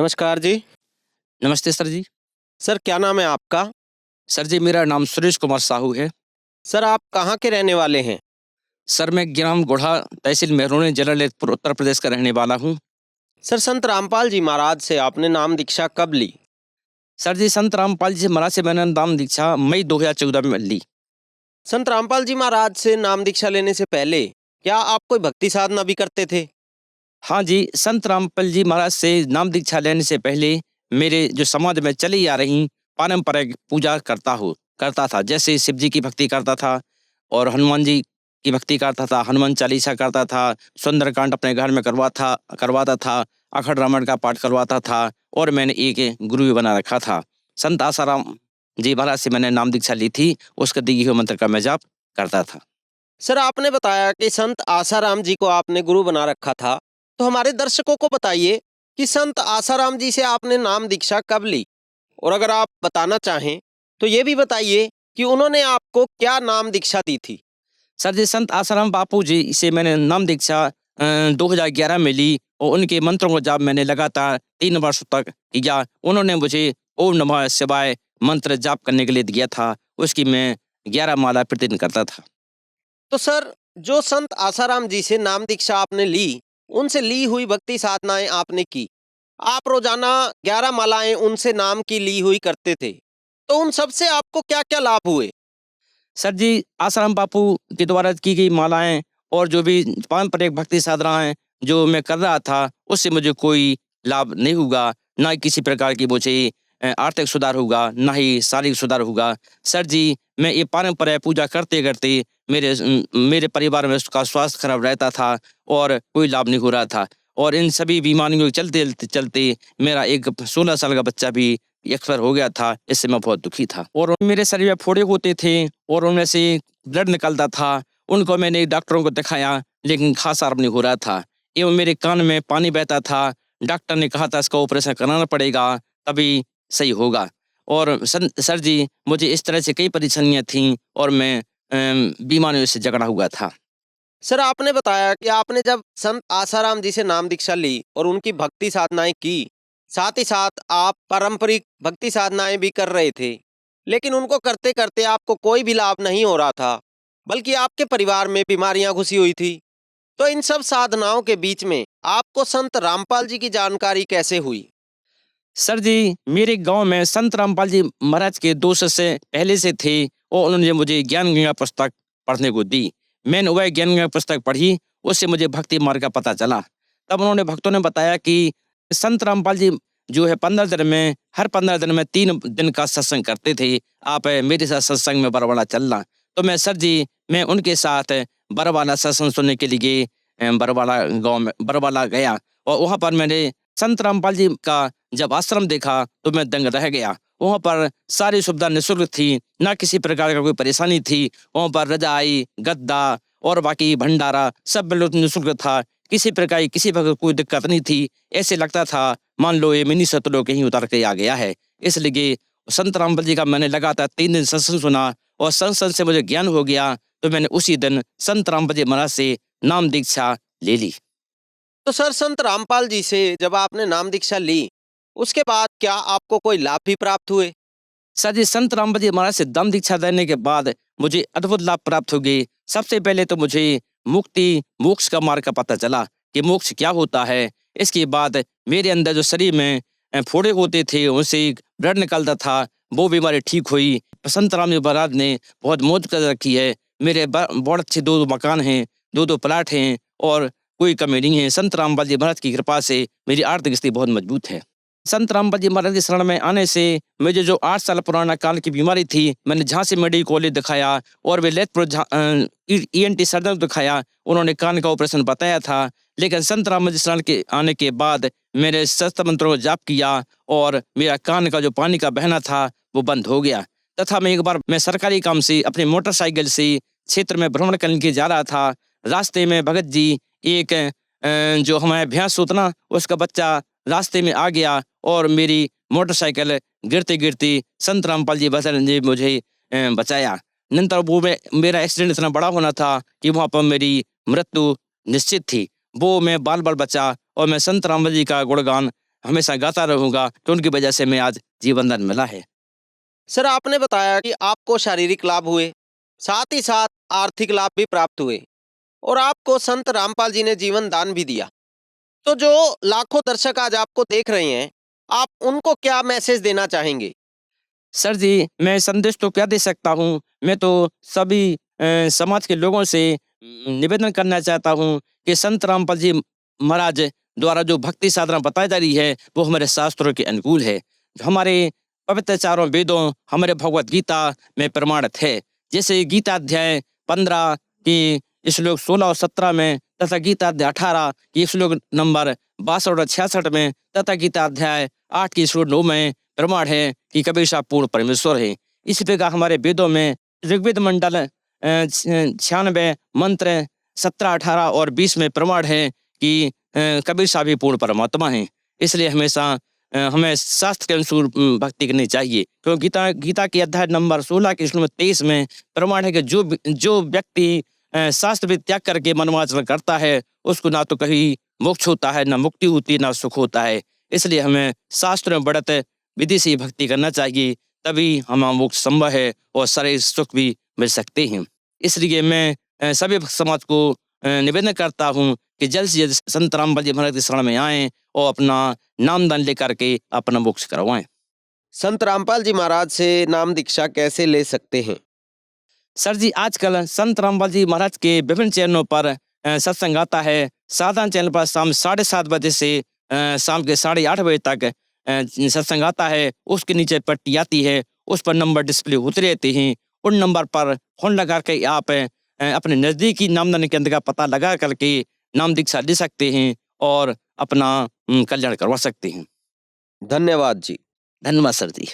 नमस्कार जी। नमस्ते सर जी। सर क्या नाम है आपका? सर जी, मेरा नाम सुरेश कुमार साहू है। सर आप कहाँ के रहने वाले हैं? सर मैं ग्राम गोढ़ा, तहसील मेहरौनी, जिला ललितपुर, उत्तर प्रदेश का रहने वाला हूँ। सर संत रामपाल जी महाराज से आपने नाम दीक्षा कब ली? सर जी, संत रामपाल जी महाराज से मैंने नाम दीक्षा मई 2014 में ली। संत रामपाल जी महाराज से नाम दीक्षा लेने से पहले क्या आप कोई भक्ति साधना भी करते थे? हाँ जी, संत रामपाल जी महाराज से नाम दीक्षा लेने से पहले मेरे जो समाज में चली आ रही पारंपरिक पूजा करता था। जैसे शिव जी की भक्ति करता था और हनुमान जी की भक्ति करता था, हनुमान चालीसा करता था, सुंदरकांड अपने घर में करवाता था, अखंड रामायण का पाठ करवाता था और मैंने एक गुरु भी बना रखा था। संत आसाराम जी महाराज से मैंने नाम दीक्षा ली थी, उसके दिए हुए मंत्र का मैं जाप करता था। सर आपने बताया कि संत आसाराम जी को आपने गुरु बना रखा था, तो हमारे दर्शकों को बताइए कि संत आसाराम जी से आपने नाम दीक्षा कब ली? और अगर आप बताना चाहें तो ये भी बताइए कि उन्होंने आपको क्या नाम दीक्षा दी थी? सर जी, संत आसाराम बापू जी से मैंने नाम दीक्षा 2011 में ली और उनके मंत्रों को जाप मैंने लगातार 3 वर्षों तक किया। उन्होंने मुझे ओम नमः शिवाय मंत्र जाप करने के लिए दिया था, उसकी मैं 11 माला प्रतिदिन करता था। तो सर जो संत आसाराम जी से नाम दीक्षा आपने ली, उनसे ली हुई भक्ति साधनाएं आपने की। आप रोजाना 11 मालाएं उनसे नाम की ली हुई करते थे, तो उन सब से आपको क्या-क्या लाभ हुए? सर जी, आसाराम बापू के द्वारा की गई मालाएँ और जो भी पारंपरिक भक्ति साधनाएँ जो मैं कर रहा था, उससे मुझे कोई लाभ नहीं हुआ, ना ही किसी प्रकार की मुझे आर्थिक सुधार होगा, ना ही शारीरिक सुधार होगा। सर जी, मैं ये पारंपरिक पूजा करते-करते मेरे परिवार में उसका स्वास्थ्य खराब रहता था और कोई लाभ नहीं हो रहा था और इन सभी बीमारियों के चलते मेरा एक 16 साल का बच्चा भी एक्सपायर हो गया था। इससे मैं बहुत दुखी था और मेरे शरीर में फोड़े होते थे और उनमें से ब्लड निकलता था। उनको मैंने डॉक्टरों को दिखाया, लेकिन खास आराम नहीं हो रहा था एवं मेरे कान में पानी बहता था। डॉक्टर ने कहा था इसका ऑपरेशन कराना पड़ेगा, तभी सही होगा और सर जी, मुझे इस तरह से कई परेशानियाँ थीं और मैं बीमारियों से जकड़ा हुआ था। सर आपने बताया कि आपने जब संत आसाराम जी से नाम दीक्षा ली और उनकी भक्ति साधनाएं की, साथ ही साथ आप पारंपरिक भक्ति साधनाएं भी कर रहे थे, लेकिन उनको करते-करते आपको कोई भी लाभ नहीं हो रहा था, बल्कि आपके परिवार में बीमारियां घुसी हुई थी। तो इन सब साधनाओं के बीच में आपको संत रामपाल जी की जानकारी कैसे हुई? सर जी, मेरे गाँव में संत रामपाल जी महाराज के 2 शिष्य पहले से थे और उन्होंने मुझे ज्ञान गंगा पुस्तक पढ़ने को दी। मैंने वह ज्ञान गंगा पुस्तक पढ़ी, उससे मुझे भक्ति मार्ग का पता चला। तब भक्तों ने बताया कि संत रामपाल जी जो है 15 दिन में, हर 15 दिन में 3 दिन का सत्संग करते थे। आप मेरे साथ सत्संग में बरवाला चलना। तो मैं उनके साथ बरवाला सत्संग सुनने के लिए बरवाला गया और वहाँ पर मैंने संत रामपाल जी का जब आश्रम देखा तो मैं दंग रह गया। वहाँ पर सारी सुविधा निःशुल्क थी, ना किसी प्रकार का कोई परेशानी थी। वहाँ पर रजाई, गद्दा और बाकी भंडारा सब बिल्कुल निःशुल्क था। किसी प्रकार की किसी प्रकार की कोई दिक्कत नहीं थी। ऐसे लगता था मान लो ये मिनी सतलुज कहीं उतर के आ गया है। इसलिए संत रामपाल जी का मैंने लगातार 3 दिन सत्संग सुना और सत्संग से मुझे ज्ञान हो गया, तो मैंने उसी दिन संत रामपाल जी महाराज से नाम दीक्षा ले ली। तो सर संत रामपाल जी से जब आपने नाम दीक्षा ली, उसके बाद क्या आपको कोई लाभ भी प्राप्त हुए? सर जी, संत रामपाल जी महाराज से दम दीक्षा लेने के बाद मुझे अद्भुत लाभ प्राप्त हो गए। सबसे पहले तो मुझे मोक्ष का मार्ग का पता चला कि मोक्ष क्या होता है। इसके बाद मेरे अंदर जो शरीर में फोड़े होते थे, उनसे ब्लड निकलता था, वो बीमारी ठीक हुई। संत राम जी महाराज ने बहुत मौज कर रखी है। मेरे बहुत अच्छे 2 मकान हैं, 2 प्लाट हैं और कोई कमी नहीं है। संत रामपाल जी महाराज की कृपा से मेरी आर्थिक स्थिति बहुत मजबूत है। संत रामपाल जी महाराज के शरण में आने से मुझे जो 8 साल पुराना काल की बीमारी थी, मैंने झांसी मेडिकल कॉलेज दिखाया और वे ललितपुर ईएनटी सर्जन दिखाया। उन्होंने कान का ऑपरेशन बताया था, लेकिन संत रामपाल जी शरण के आने के बाद मेरे शस्त्र मंत्रों को जाप किया और मेरा कान का जो पानी का बहना था वो बंद हो गया। तथा मैं सरकारी काम से अपनी मोटरसाइकिल से क्षेत्र में भ्रमण करने के जा रहा था। रास्ते में भगत जी एक जो हमारे भैंस होता ना, उसका बच्चा रास्ते में आ गया और मेरी मोटरसाइकिल गिरते-गिरते संत रामपाल जी ने मुझे बचाया। नंतर मेरा एक्सीडेंट इतना बड़ा होना था कि वहाँ पर मेरी मृत्यु निश्चित थी। वो मैं बाल-बाल बचा और मैं संत रामपाल जी का गुणगान हमेशा गाता रहूँगा कि उनकी वजह से मैं आज जीवन दान मिला है। सर, आपने बताया कि आपको शारीरिक लाभ हुए, साथ ही साथ आर्थिक लाभ भी प्राप्त हुए और आपको संत रामपाल जी ने जीवन दान भी दिया। तो जो लाखों दर्शक आज आपको देख रहे हैं, आप उनको क्या मैसेज देना चाहेंगे? सर जी, मैं संदेश तो क्या दे सकता हूँ? मैं तो सभी समाज के लोगों से निवेदन करना चाहता हूँ कि संत रामपाल जी महाराज द्वारा जो भक्ति साधना बताई जा रही है, वो हमारे शास्त्रों के अनुकूल है। हमारे पवित्र चारों वेदों, हमारे भगवत गीता में प्रमाणित है। जैसे गीता अध्याय 15 की श्लोक 16 और 17 में, तथा गीता अध्याय 18 की श्लोक नंबर 62 और 66 में, तथा गीता अध्याय 8 की श्लोक 9 में प्रमाण है कि कबीर साहब पूर्ण परमेश्वर है। इसी प्रकार हमारे वेदों में ऋग्वेद मंडल 96 मंत्र 17, 18 और 20 में प्रमाण है कि कबीर साहब ही पूर्ण परमात्मा हैं। इसलिए हमेशा हमें शास्त्र के अनुसार भक्ति करनी चाहिए, क्योंकि गीता के अध्याय नंबर 16 के श्लोक 23 में प्रमाण है कि जो व्यक्ति शास्त्र भी त्याग करके मनोवांछन करता है, उसको ना तो कहीं मोक्ष होता है, ना मुक्ति होती है, ना सुख होता है। इसलिए हमें शास्त्र में बढ़त विधि से भक्ति करना चाहिए, तभी हमारा मोक्ष संभव है और शारीरिक सुख भी मिल सकते हैं। इसलिए मैं सभी समाज को निवेदन करता हूँ कि जल्द से जल्द संत रामपाल जी महाराज की शरण में आएं और अपना नामदान लेकर के अपना मोक्ष करवाएं। संत रामपाल जी महाराज से नाम दीक्षा कैसे ले सकते हैं? सर जी, आजकल संत रामपाल जी महाराज के विभिन्न चैनलों पर सत्संग आता है। साधारण चैनल पर शाम 7:30 बजे से शाम के 8:30 बजे तक सत्संग आता है। उसके नीचे पट्टी आती है, उस पर नंबर डिस्प्ले होते रहते हैं। उन नंबर पर फोन लगा के आप अपने नज़दीकी नामदान केंद्र का पता लगा करके नाम दीक्षा ले सकते हैं और अपना कल्याण करवा सकते हैं। धन्यवाद जी। धन्यवाद सर जी।